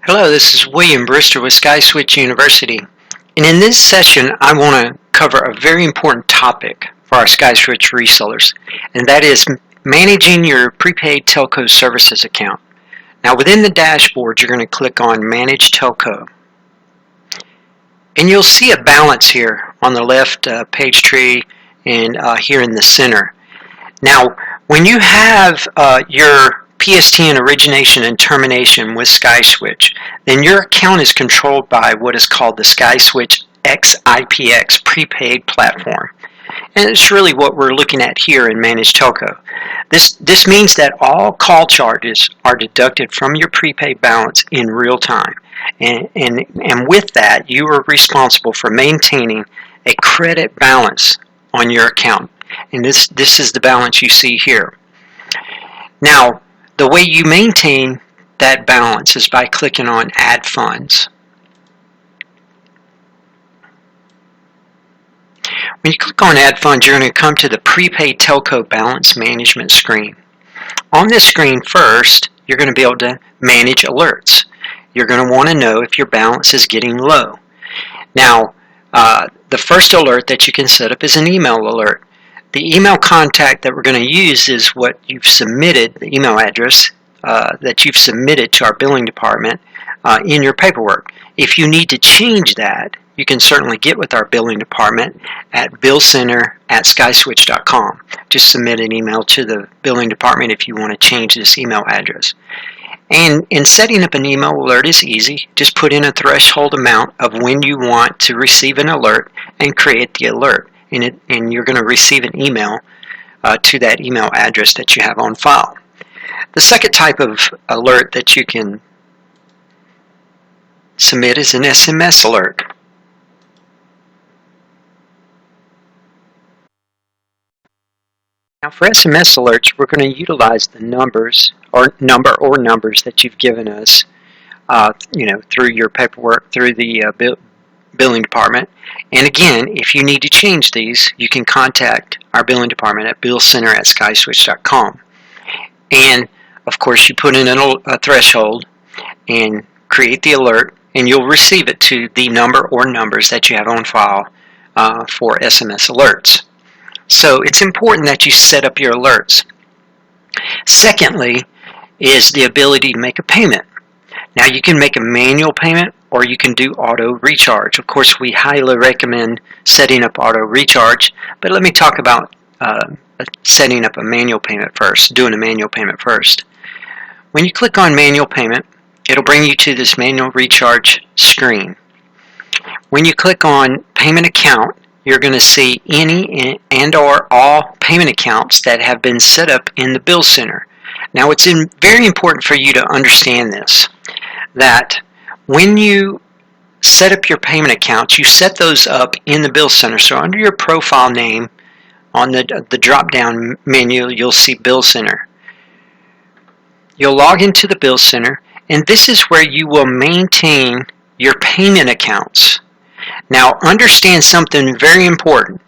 Hello, this is William Brister with SkySwitch University, and in this session I want to cover a very important topic for our SkySwitch resellers, and that is managing your prepaid telco services account. Now within the dashboard you're going to click on Manage Telco, and you'll see a balance here on the left page tree and here in the center. Now when you have your PSTN origination and termination with SkySwitch, then your account is controlled by what is called the SkySwitch XIPX prepaid platform. And it's really what we're looking at here in Managed Telco. This means that all call charges are deducted from your prepaid balance in real time. And with that, you are responsible for maintaining a credit balance on your account. And this is the balance you see here. Now, the way you maintain that balance is by clicking on Add Funds. When you click on Add Funds, you're going to come to the Prepaid Telco Balance Management screen. On this screen first, you're going to be able to manage alerts. You're going to want to know if your balance is getting low. Now, the first alert that you can set up is an email alert. The email contact that we're going to use is what you've submitted, the email address that you've submitted to our billing department in your paperwork. If you need to change that, you can certainly get with our billing department at billcenter@skyswitch.com. Just submit an email to the billing department if you want to change this email address. And in setting up an email alert is easy. Just put in a threshold amount of when you want to receive an alert and create the alert. And you're going to receive an email to that email address that you have on file. The second type of alert that you can submit is an SMS alert. Now for SMS alerts, we're going to utilize the numbers or numbers that you've given us, through your paperwork, through the billing department. And again, if you need to change these, you can contact our billing department at billcenter@skyswitch.com. And of course, you put in a threshold and create the alert, and you'll receive it to the number or numbers that you have on file for SMS alerts. So it's important that you set up your alerts. Secondly is the ability to make a payment. Now you can make a manual payment or you can do auto recharge. Of course, we highly recommend setting up auto recharge, but let me talk about setting up a manual payment first, doing a manual payment first. When you click on manual payment, it'll bring you to this manual recharge screen. When you click on payment account, you're going to see any and or all payment accounts that have been set up in the bill center. Now it's very important for you to understand this, that when you set up your payment accounts, you set those up in the bill center. So under your profile name on the drop down menu, you'll see bill center. You'll log into the bill center, and this is where you will maintain your payment accounts. Now understand something very important.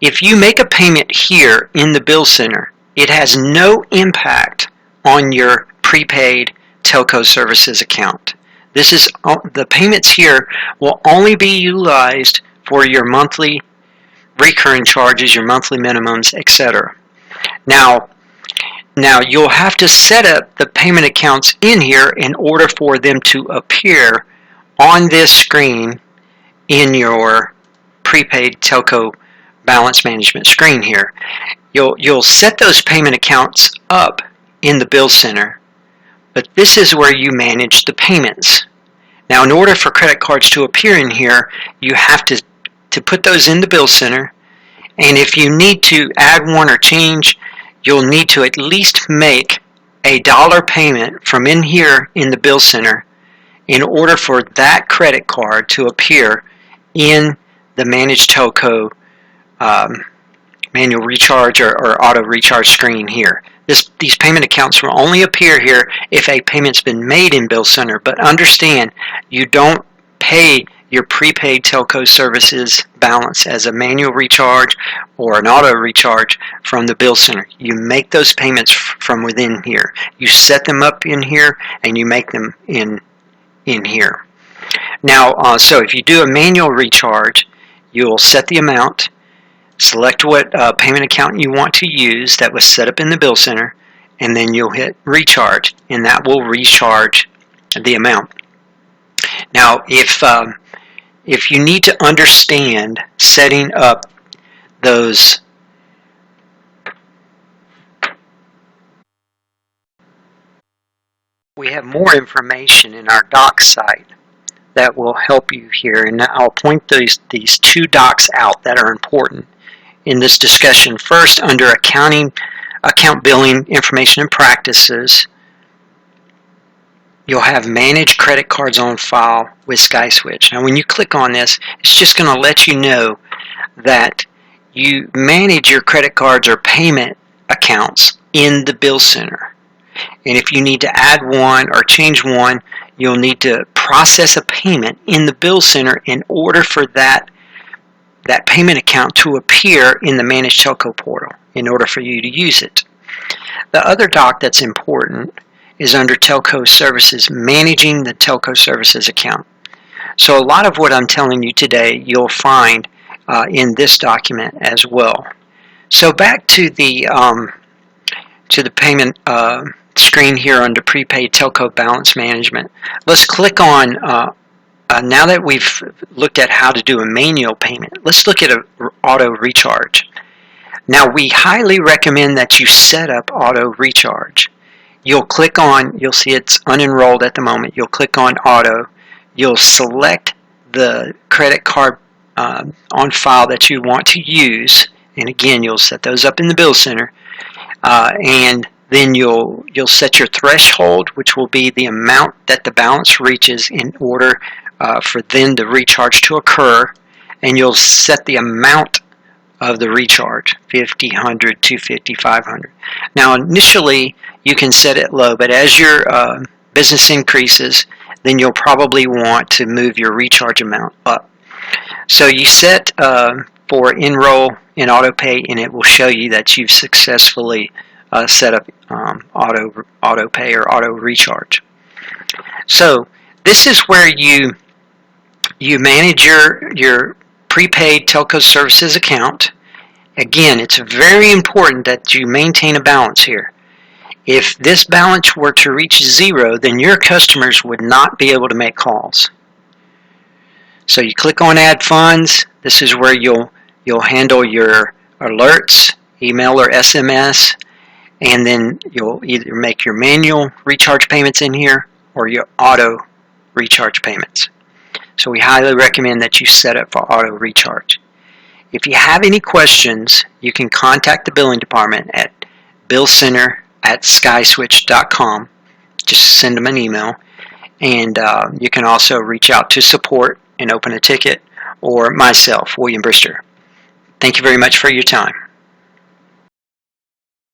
If you make a payment here in the bill center, it has no impact on your prepaid telco services account. This is the payments here will only be utilized for your monthly recurring charges, your monthly minimums, etc. Now you'll have to set up the payment accounts in here in order for them to appear on this screen in your prepaid telco balance management screen here. You'll set those payment accounts up in the bill center, but this is where you manage the payments. Now in order for credit cards to appear in here, you have to put those in the bill center, and if you need to add one or change, you'll need to at least make a dollar payment from in here in the bill center in order for that credit card to appear in the Managed Telco manual recharge or auto recharge screen here. These payment accounts will only appear here if a payment's been made in Bill Center, but understand you don't pay your prepaid telco services balance as a manual recharge or an auto recharge from the Bill Center. You make those payments from within here. You set them up in here and you make them in in here. Now, so if you do a manual recharge, you'll set the amount, select what payment account you want to use that was set up in the bill center, and then you'll hit recharge, and that will recharge the amount. Now, if you need to understand setting up those we have more information in our docs site that will help you here, and I'll point these two docs out that are important in this discussion. First, under account billing information and practices, you'll have manage credit cards on file with SkySwitch. Now when you click on this, it's just going to let you know that you manage your credit cards or payment accounts in the bill center. And if you need to add one or change one, you'll need to process a payment in the bill center in order for that payment account to appear in the Managed Telco portal in order for you to use it. The other doc that's important is under Telco Services, managing the Telco Services account. So a lot of what I'm telling you today you'll find in this document as well. So back to the payment screen here under Prepaid Telco Balance Management. Let's click on, now that we've looked at how to do a manual payment, let's look at an auto recharge. Now we highly recommend that you set up auto recharge. You'll click on, you'll see it's unenrolled at the moment, you'll click on auto, you'll select the credit card on file that you want to use, and again you'll set those up in the bill center, and then you'll set your threshold, which will be the amount that the balance reaches in order for then the recharge to occur, and you'll set the amount of the recharge, 50, 100, 250, 500. Now initially you can set it low, but as your business increases, then you'll probably want to move your recharge amount up. So you set for enroll in AutoPay, and it will show you that you've successfully set up auto pay or auto recharge. So this is where you manage your prepaid telco services account. Again, it's very important that you maintain a balance here. If this balance were to reach zero, then your customers would not be able to make calls. So you click on Add Funds. This is where you'll handle your alerts, email or SMS, and then you'll either make your manual recharge payments in here or your auto recharge payments. So we highly recommend that you set up for auto recharge. If you have any questions, you can contact the billing department at billcenter@skyswitch.com. Just send them an email, and you can also reach out to support and open a ticket, or myself, William Brister. Thank you very much for your time.